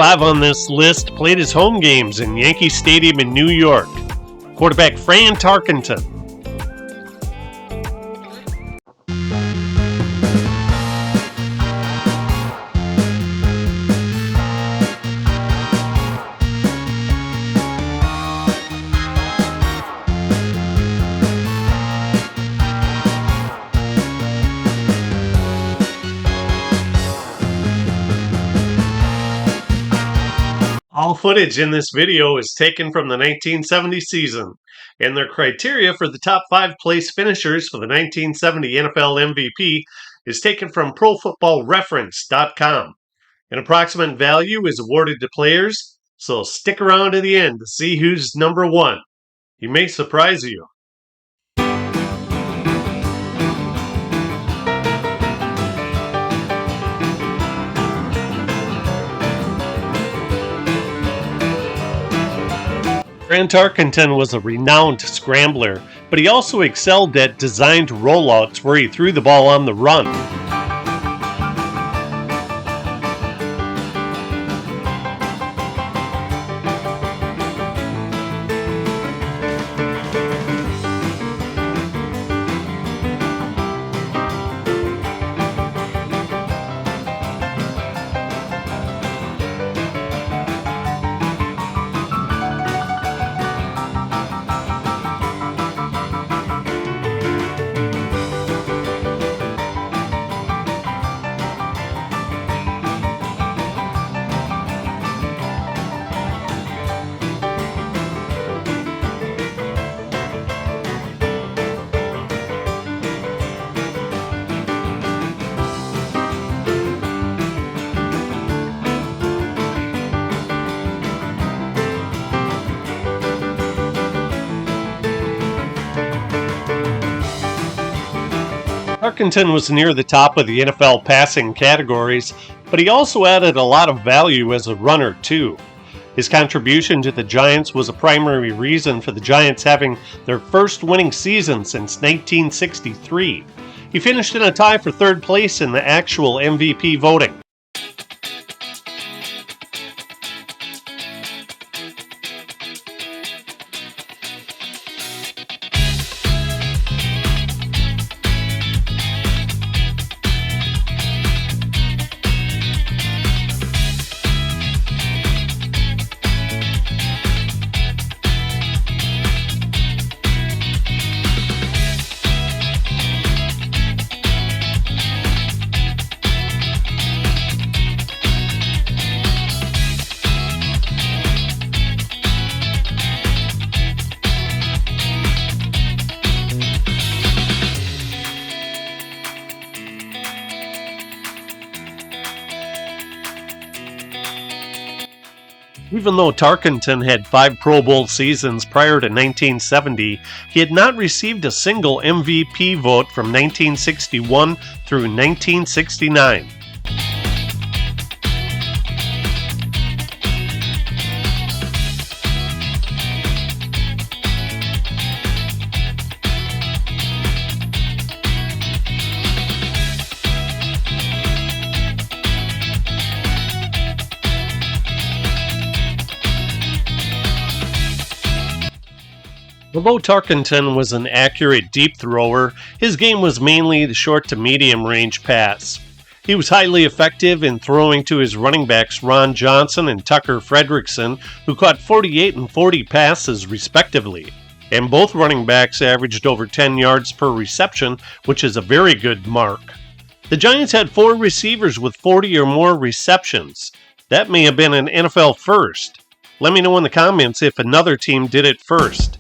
5 on this list played his home games in Yankee Stadium in New York. Quarterback Fran Tarkenton. All footage in this video is taken from the 1970 season, and their criteria for the top 5 place finishers for the 1970 NFL MVP is taken from ProFootballReference.com. An approximate value is awarded to players, so stick around to the end to see who's number 1. He may surprise you. Fran Tarkenton was a renowned scrambler, but he also excelled at designed rollouts where he threw the ball on the run. Tarkenton was near the top of the NFL passing categories, but he also added a lot of value as a runner too. His contribution to the Giants was a primary reason for the Giants having their first winning season since 1963. He finished in a tie for third place in the actual MVP voting. Even though Tarkenton had 5 Pro Bowl seasons prior to 1970, he had not received a single MVP vote from 1961 through 1969. Although Tarkenton was an accurate deep thrower, his game was mainly the short to medium range pass. He was highly effective in throwing to his running backs Ron Johnson and Tucker Frederickson, who caught 48 and 40 passes respectively. And both running backs averaged over 10 yards per reception, which is a very good mark. The Giants had 4 receivers with 40 or more receptions. That may have been an NFL first. Let me know in the comments if another team did it first.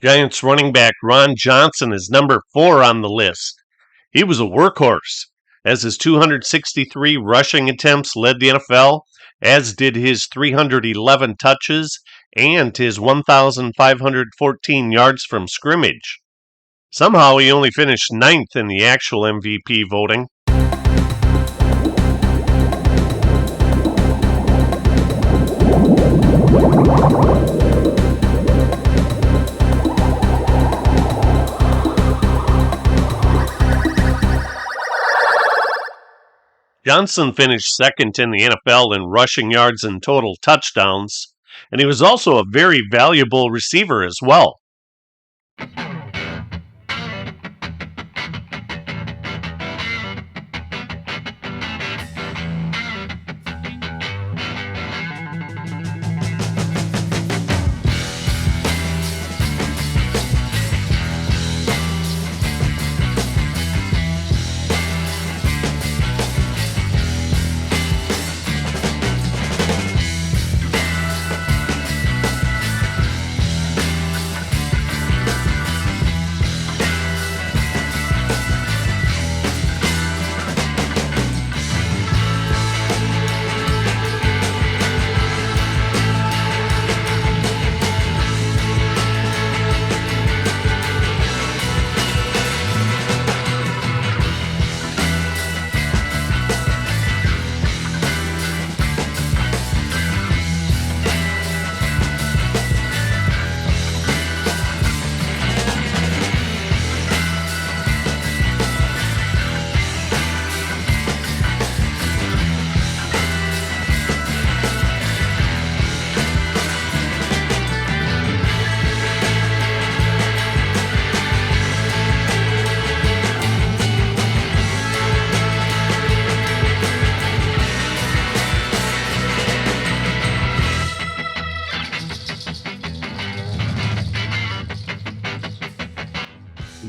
Giants running back Ron Johnson is number 4 on the list. He was a workhorse, as his 263 rushing attempts led the NFL, as did his 311 touches and his 1,514 yards from scrimmage. Somehow he only finished ninth in the actual MVP voting. Johnson finished second in the NFL in rushing yards and total touchdowns, and he was also a very valuable receiver as well.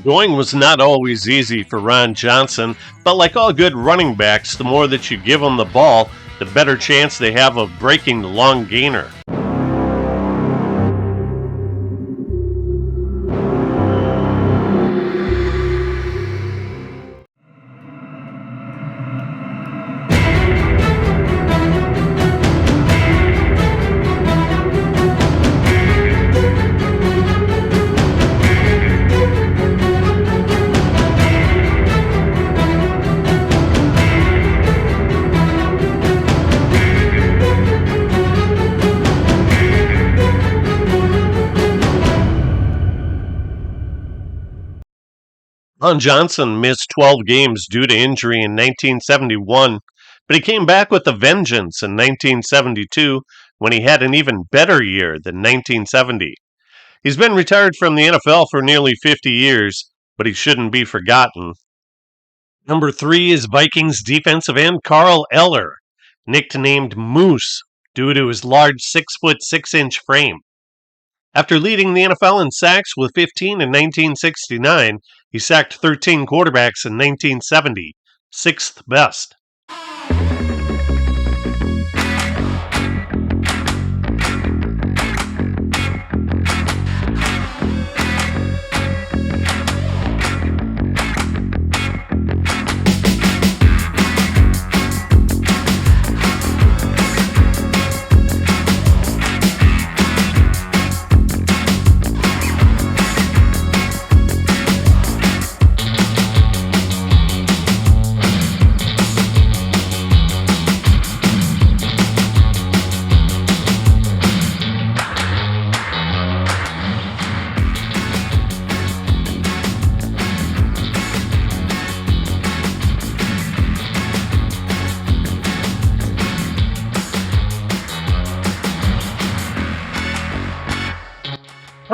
Going was not always easy for Ron Johnson, but like all good running backs, the more that you give them the ball, the better chance they have of breaking the long gainer. Ron Johnson missed 12 games due to injury in 1971, but he came back with a vengeance in 1972 when he had an even better year than 1970. He's been retired from the NFL for nearly 50 years, but he shouldn't be forgotten. Number 3 is Vikings defensive end Carl Eller, nicknamed Moose due to his large 6'6" frame. After leading the NFL in sacks with 15 in 1969, he sacked 13 quarterbacks in 1970, sixth best.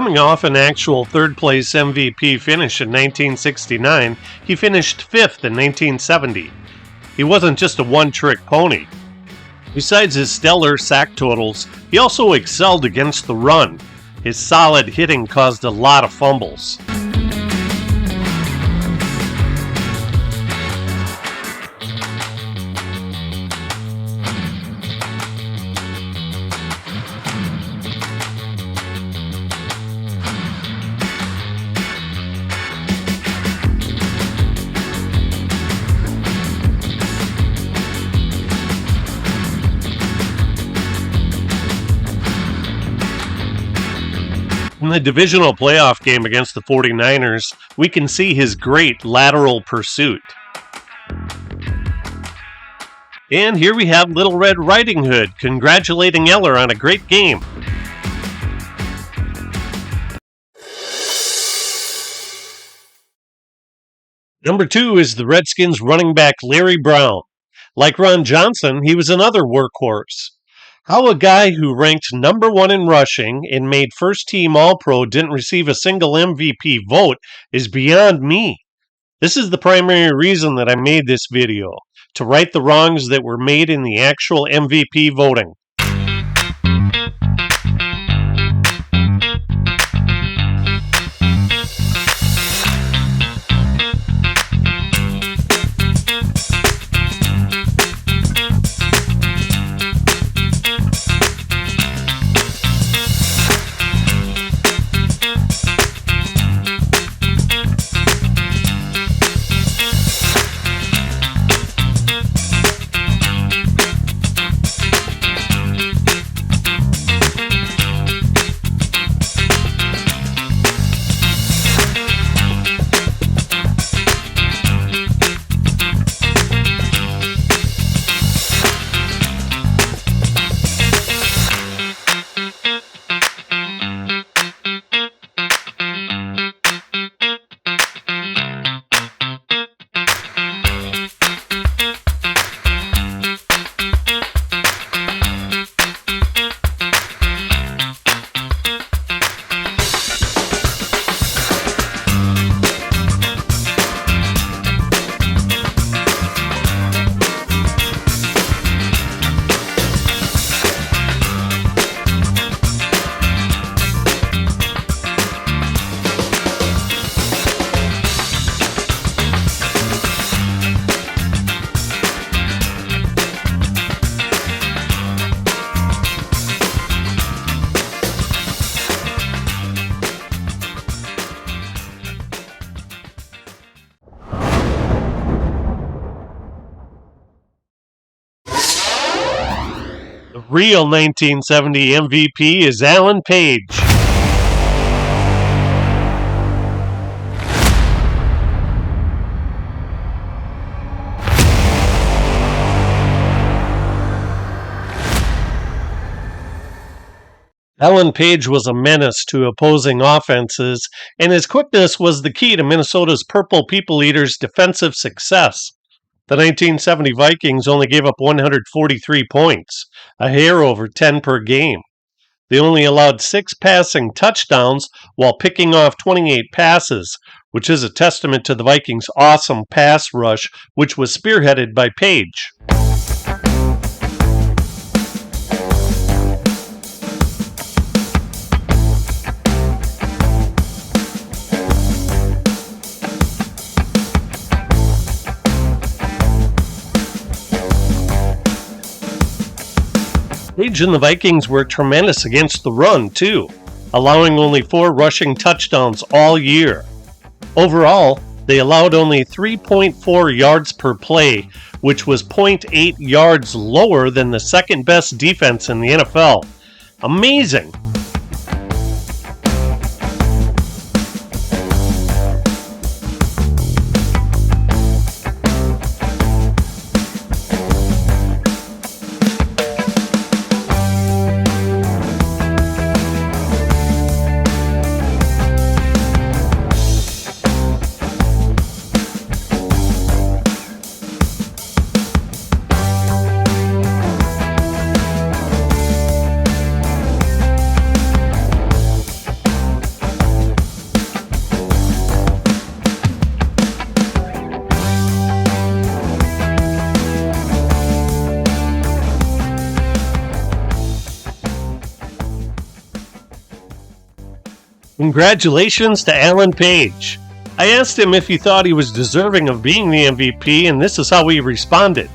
Coming off an actual third-place MVP finish in 1969, he finished fifth in 1970. He wasn't just a one-trick pony. Besides his stellar sack totals, he also excelled against the run. His solid hitting caused a lot of fumbles. In the divisional playoff game against the 49ers, we can see his great lateral pursuit. And here we have Little Red Riding Hood congratulating Eller on a great game. Number 2 is the Redskins running back Larry Brown. Like Ron Johnson, he was another workhorse. How a guy who ranked number 1 in rushing and made first-team All-Pro didn't receive a single MVP vote is beyond me. This is the primary reason that I made this video, to right the wrongs that were made in the actual MVP voting. The real 1970 MVP is Alan Page. Alan Page was a menace to opposing offenses, and his quickness was the key to Minnesota's Purple People Eaters' defensive success. The 1970 Vikings only gave up 143 points, a hair over 10 per game. They only allowed 6 passing touchdowns while picking off 28 passes, which is a testament to the Vikings' awesome pass rush, which was spearheaded by Page. Page and the Vikings were tremendous against the run, too, allowing only 4 rushing touchdowns all year. Overall, they allowed only 3.4 yards per play, which was 0.8 yards lower than the second best defense in the NFL. Amazing! Congratulations to Alan Page. I asked him if he thought he was deserving of being the MVP, and this is how he responded.